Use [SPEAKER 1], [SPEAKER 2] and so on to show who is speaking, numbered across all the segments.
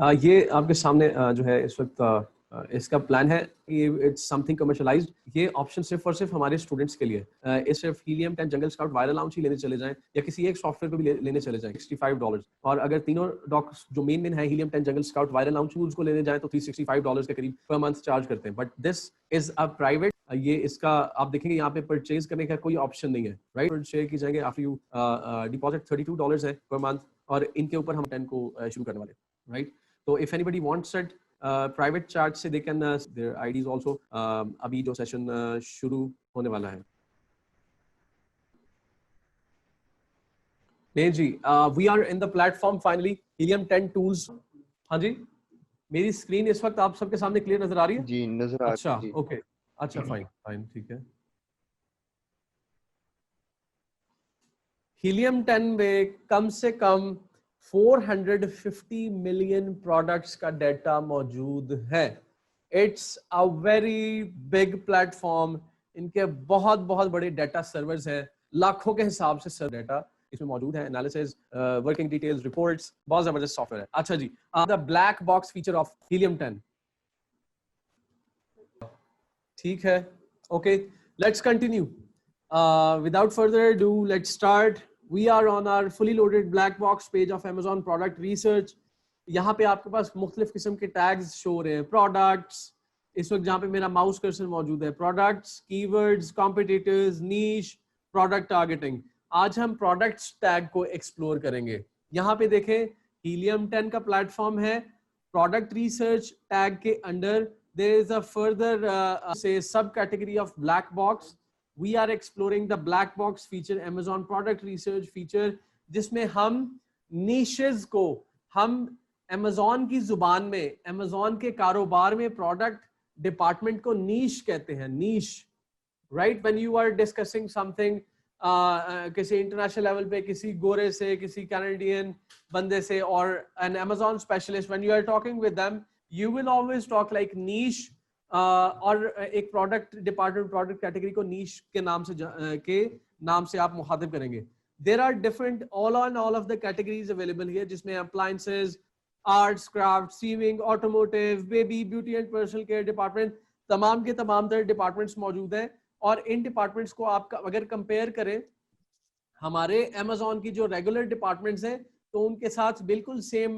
[SPEAKER 1] ये आपके सामने जो है इस वक्त इसका प्लान है कि इट्स समथिंग कमर्शलाइज्ड। ये ऑप्शन सिर्फ और सिर्फ हमारे स्टूडेंट्स के लिए इस सिर्फ Helium 10 Jungle Scout Viral Launch ही लेने चले जाएं या किसी एक सॉफ्टवेयर को भी लेने चले जाएं $65। और अगर तीनों डॉक्स जो मेन है helium 10 Jungle Scout Viral lounge tools को लेने जाएं तो $365 के करीब पर मंथ चार्ज करते हैं। But this is a private, ये इसका आप देखेंगे यहाँ पे परचेज करने का कोई ऑप्शन नहीं है, राइट। शेयर की जाएंगे आफ्टर यू डिपॉजिट $32 है पर मंथ, और इनके ऊपर हम 10 को शुरू करने वाले, राइट। तो if anybody wants it private charge से they can their IDs also. अभी जो सेशन शुरू होने वाला है, नहीं जी, we are in the platform finally Helium 10 tools. हाँ जी, मेरी स्क्रीन इस वक्त आप सबके सामने क्लियर नजर आ रही है?
[SPEAKER 2] जी नजर आ
[SPEAKER 1] अच्छा,
[SPEAKER 2] रही है।
[SPEAKER 1] ओके, अच्छा, फाइन फाइन, ठीक है। हीलियम 10 में कम से कम 450 मिलियन प्रोडक्ट्स का डाटा मौजूद है। It's a very big platform. इनके बहुत बहुत बड़े डाटा सर्वर्स हैं, लाखों के हिसाब से सर्वर डाटा इसमें मौजूद है। एनालिसिस, वर्किंग डिटेल्स, रिपोर्ट्स, बहुत जबरदस्त सॉफ्टवेयर है। अच्छा जी, the black box feature of Helium 10, ठीक है, okay, let's continue. Without further ado, let's start. We are on our fully loaded black box page of Amazon Product Research. यहाँ पे आपके पास मुख्तलिफ किस्म के टैग्स शो हो रहे हैं। प्रोडक्ट्स, इस वक्त जहाँ पे मेरा माउस कर्सर मौजूद है, प्रोडक्ट्स, कीवर्ड्स, कॉम्पिटिटर्स, नीश, प्रोडक्ट टारगेटिंग। आज हम प्रोडक्ट्स टैग को एक्सप्लोर करेंगे। यहाँ पे देखें, हीलियम 10 का प्लेटफॉर्म है। प्रोडक्ट रिसर्च टैग के under there is a further say subcategory of black box. We are exploring the black box feature, Amazon product research feature, जिसमें हम niches को, हम Amazon की जुबान में, Amazon के कारोबार में प्रोडक्ट डिपार्टमेंट को niche कहते हैं। niche, right? When you are discussing something किसी इंटरनेशनल लेवल पे किसी गोरे से, किसी कैनेडियन बंदे से, और an Amazon specialist, when you are talking with them, you will always talk like niche, और एक प्रोडक्ट डिपार्टमेंट, प्रोडक्ट कैटेगरी को niche के नाम से आप मुखातिब करेंगे। There are different all of the categories available here, जिसमें appliances, arts, crafts, sewing, automotive, baby, beauty and personal care department, तमाम के तमाम तरह डिपार्टमेंट्स मौजूद हैं। और इन डिपार्टमेंट्स को आप अगर कंपेयर करें हमारे Amazon की जो रेगुलर डिपार्टमेंट्स हैं, तो उनके साथ बिल्कुल सेम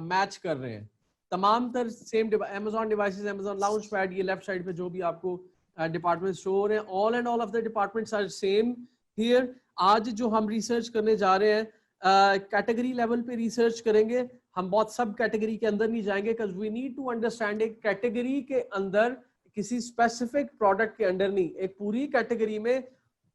[SPEAKER 1] मैच कर रहे हैं। तमाम तर same Amazon devices, Amazon launchpad, ये लेफ्ट साइड पे जो भी आपको डिपार्टमेंट्स शो हो रहे हैं, all of the departments are same here. आज जो हम रिसर्च करने जा रहे हैं, कैटेगरी लेवल पे रिसर्च करेंगे। हम बहुत सब कैटेगरी के अंदर नहीं जाएंगे, because we need to understand एक कैटेगरी के अंदर, किसी स्पेसिफिक प्रोडक्ट के अंदर नहीं, एक पूरी कैटेगरी में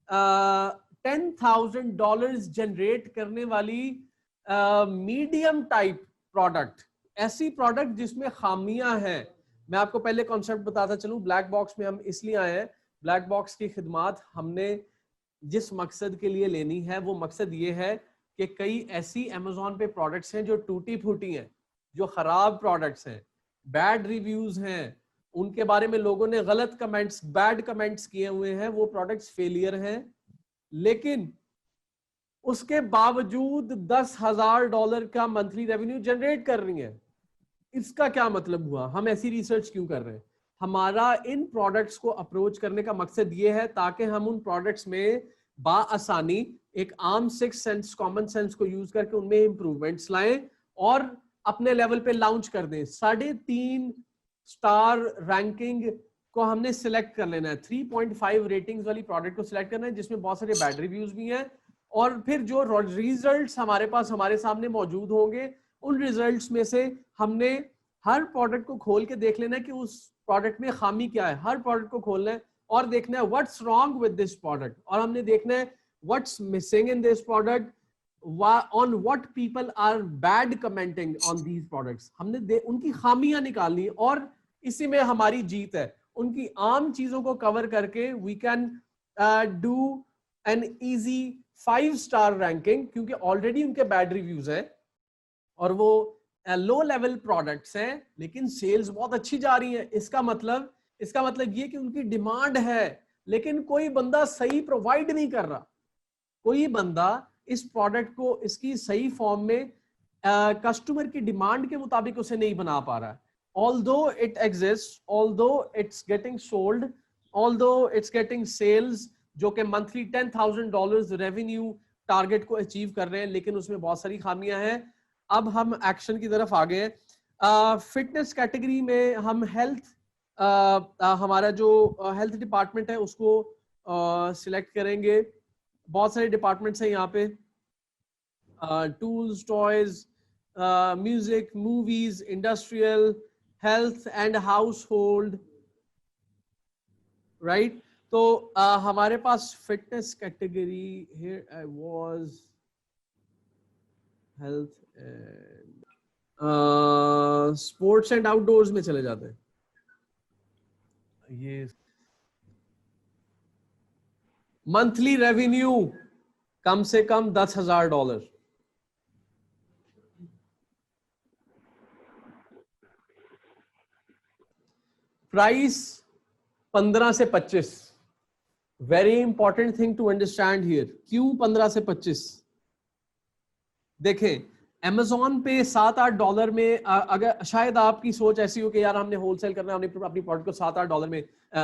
[SPEAKER 1] $10,000 जनरेट करने वाली मीडियम टाइप प्रोडक्ट, ऐसी प्रोडक्ट जिसमें खामियां हैं। मैं आपको पहले कॉन्सेप्ट बताता चलूं। ब्लैक बॉक्स में हम इसलिए आए हैं, ब्लैक बॉक्स की खिदमात हमने जिस मकसद के लिए लेनी है, वो मकसद ये है कि कई ऐसी Amazon पे प्रोडक्ट्स हैं जो टूटी फूटी हैं, जो खराब प्रोडक्ट्स हैं, बैड रिव्यूज हैं, उनके बारे में लोगों ने गलत कमेंट्स, बैड कमेंट्स किए हुए हैं, वो प्रोडक्ट्स फेलियर हैं, लेकिन उसके बावजूद $10,000 का मंथली रेवेन्यू जनरेट कर रही है। इसका क्या मतलब हुआ? हम ऐसी रिसर्च क्यों कर रहे हैं? हमारा इन प्रोडक्ट्स को अप्रोच करने का मकसद ये है ताकि हम उन प्रोडक्ट्स में बाआसानी एक आम सिक्स सेंस, कॉमन सेंस को यूज करके उनमें इंप्रूवमेंट्स लाएं और अपने लेवल पे लॉन्च कर दें। 3.5 स्टार रैंकिंग को हमने सिलेक्ट कर लेना है। 3.5 रेटिंग्स वाली प्रोडक्ट को सिलेक्ट करना है, जिसमें बहुत सारे बैड रिव्यूज भी हैं, और फिर जो रिजल्ट्स हमारे पास हमारे सामने मौजूद होंगे, उन रिजल्ट्स में से हमने हर प्रोडक्ट को खोल के देख लेना है कि उस प्रोडक्ट में खामी क्या है। हर प्रोडक्ट को खोलना है और देखना है what's wrong with this product, और हमने देखना है what's missing in this product, on what people are bad commenting on these products. हमने उनकी खामियां निकालनी, और इसी में हमारी जीत है। उनकी आम चीजों को कवर करके we can do an easy 5 star ranking, क्योंकि ऑलरेडी उनके बैड रिव्यूज हैं और वो लो लेवल प्रोडक्ट्स हैं, लेकिन सेल्स बहुत अच्छी जा रही है। इसका मतलब ये कि उनकी डिमांड है, लेकिन कोई बंदा सही प्रोवाइड नहीं कर रहा। कोई बंदा इस प्रोडक्ट को इसकी सही फॉर्म में कस्टमर की डिमांड के मुताबिक उसे नहीं बना पा रहा है, although it exists, although it's getting sold, although it's getting sales, जो कि मंथली $10,000 रेवेन्यू टारगेट को अचीव कर रहे हैं, लेकिन उसमें बहुत सारी खामियां हैं। अब हम एक्शन की तरफ आ गए हैं। फिटनेस कैटेगरी में हम हेल्थ, हमारा जो हेल्थ डिपार्टमेंट है उसको सिलेक्ट करेंगे। बहुत सारे डिपार्टमेंट्स हैं यहाँ पे, tools, toys, music, movies, industrial, health and household, right. तो हमारे पास fitness category, here I was health and sports and outdoors में चले जाते हैं। ये मंथली रेवेन्यू कम से कम $10,000, प्राइस 15 से 25। Very important thing to understand here, क्यों 15 से 25? देखें, Amazon पे $7-8 में, अगर शायद आपकी सोच ऐसी हो कि यार हमने होलसेल करना है, हमने अपनी प्रोडक्ट को $7-8 में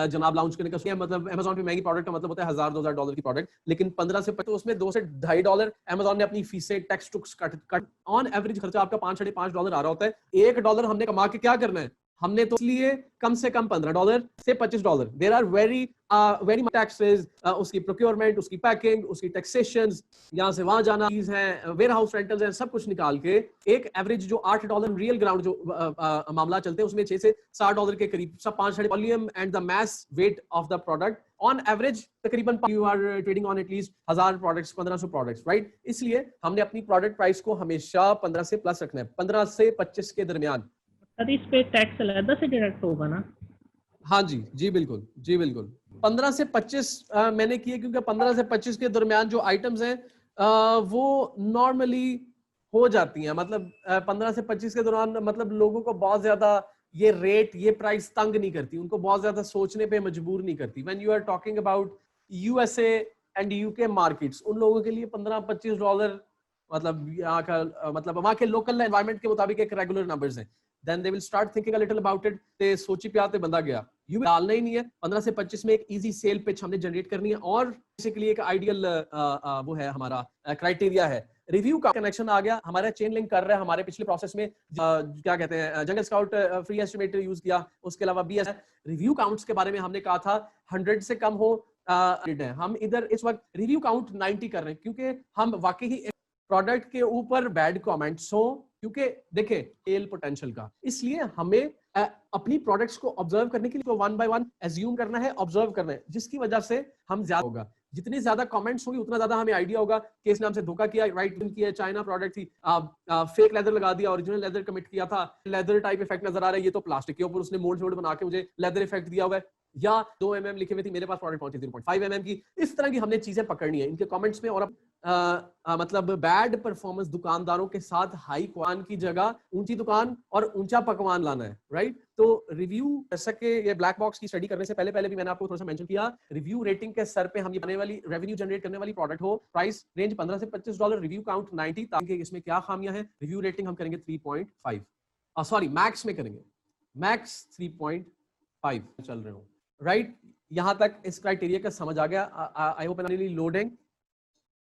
[SPEAKER 1] जनाब लॉन्च करने का, मतलब Amazon पे महंगी प्रोडक्ट का मतलब होता है $1,000-2,000 की प्रोडक्ट, लेकिन 15 से 25 उसमें $2 से $2.5 Amazon ने अपनी फीसें, टैक्स टुक्स कट ऑन एवरेज खर्चा आपका $5-5.5 आ रहा होता है। $1 हमने कमा के क्या करना है? हमने तो इसलिए कम से कम $15 से $25, there are very much taxes, उसकी प्रोक्योरमेंट, उसकी पैकिंग, उसकी टैक्सेशंस, यहाँ से वहां जाना चीज है, वेयर हाउस रेंटल्स है, सब कुछ निकाल के एक एवरेज जो $8 रियल ग्राउंड जो मामला चलते हैं उसमें $6 से $7 के करीब, सब 5 volume and the mass weight of the product on average तकरीबन you are trading on at least 1000 products, 1500 products, right. इसलिए हमने अपनी प्रोडक्ट प्राइस को हमेशा 15 से प्लस रखना है, 15 से 25 के दरमियान।
[SPEAKER 2] इस पे टैक्स अलग से डायरेक्ट होगा ना?
[SPEAKER 1] हाँ जी, जी बिल्कुल, जी बिल्कुल। 15 से 25 मैंने किए क्योंकि 15 से 25 के दरमियान जो आइटम्स हैं वो नॉर्मली हो जाती हैं, मतलब 15 से 25 के दौरान मतलब लोगों को बहुत ज्यादा ये रेट, ये प्राइस तंग नहीं करती, उनको बहुत ज्यादा सोचने पे मजबूर नहीं करती। When you are talking about USA and UK markets, उन लोगों के लिए $15-25 मतलब यहाँ का मतलब वहाँ के लोकल एनवायरनमेंट के मुताबिक एक रेगुलर नंबर्स हैं। Then they will start thinking a little about it. ते सोची पे आते बंदा गया, यू डालना ही नहीं है। 15 से 25 में एक इजी सेल पिच हमने जनरेट करनी है, और बेसिकली एक आइडियल वो है हमारा क्राइटेरिया है। रिव्यू का कनेक्शन आ गया, हमारा चेन लिंक कर रहा है। हमारे पिछले प्रोसेस में क्या कहते हैं, जंगल स्काउट फ्री एस्टिमेटर यूज किया, उसके अलावा BS रिव्यू काउंट्स के बारे में हमने कहा था 100 से कम हो। हम इधर इस वक्त रिव्यू काउंट 90 कर रहे हैं क्योंकि हम वाकई ही प्रोडक्ट के ऊपर बैड कमेंट्स हो, क्योंकि देखें सेल पोटेंशियल का, इसलिए हमें अपनी प्रोडक्ट्स को ऑब्जर्व करने के लिए वन बाय वन एज्यूम करना है, ऑब्जर्व करना है, जिसकी वजह से हम ज्यादा होगा। जितने ज्यादा कमेंट्स होंगे उतना ज्यादा हमें आइडिया होगा कि इसने हमसे धोखा किया, राइट किया, चाइना प्रोडक्ट थी, फेक लेदर लगा दिया, ओरिजिनल लेदर कमिट किया था, लेदर टाइप इफेक्ट नजर आ रहा है, ये तो प्लास्टिक के ऊपर उसने मोल्ड बना के मुझे लेदर इफेक्ट दिया हुआ है, या 2 mm लिखे हुए थी, मेरे पास प्रोडक्ट पहुंची 0.5 mm की। इस तरह की हमने चीजें पकड़नी है इनके कमेंट्स में। और अब मतलब बैड परफॉर्मेंस दुकानदारों के साथ हाई क्वालिटी की जगह ऊंची दुकान और ऊंचा पकवान लाना है, राइट। तो रिव्यू, जैसा कि ये ब्लैक बॉक्स की स्टडी करने से पहले भी मैंने आपको थोड़ा सा मेंशन किया, रिव्यू रेटिंग के सर पे हम ये बनने वाली रेवेन्यू जनरेट करने वाली प्रोडक्ट हो, प्राइस रेंज $15 से $25, रिव्यू काउंट 90, ताकि इसमें क्या खामियां हैं। रिव्यू रेटिंग हम करेंगे 3.5, सॉरी मैक्स में करेंगे, मैक्स 3.5 चल रहे हो, राइट। यहां तक इस क्राइटेरिया का समझ आ गया। आई होप एनली लोडिंग।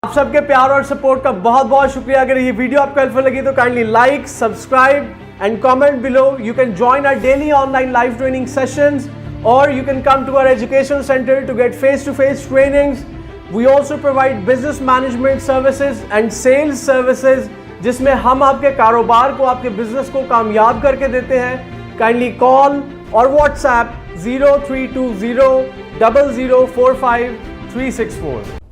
[SPEAKER 1] आप सबके प्यार और सपोर्ट का बहुत बहुत शुक्रिया। अगर ये वीडियो आपको हेल्पफुल लगी तो kindly like, subscribe and comment below. You can join our daily online live training sessions, or you can come to our education center to get face-to-face trainings. We also provide business management services and sales services, जिसमें हम आपके कारोबार को, आपके business को कामयाब करके देते हैं। काइंडली कॉल और व्हाट्सएप 0320 0045 364।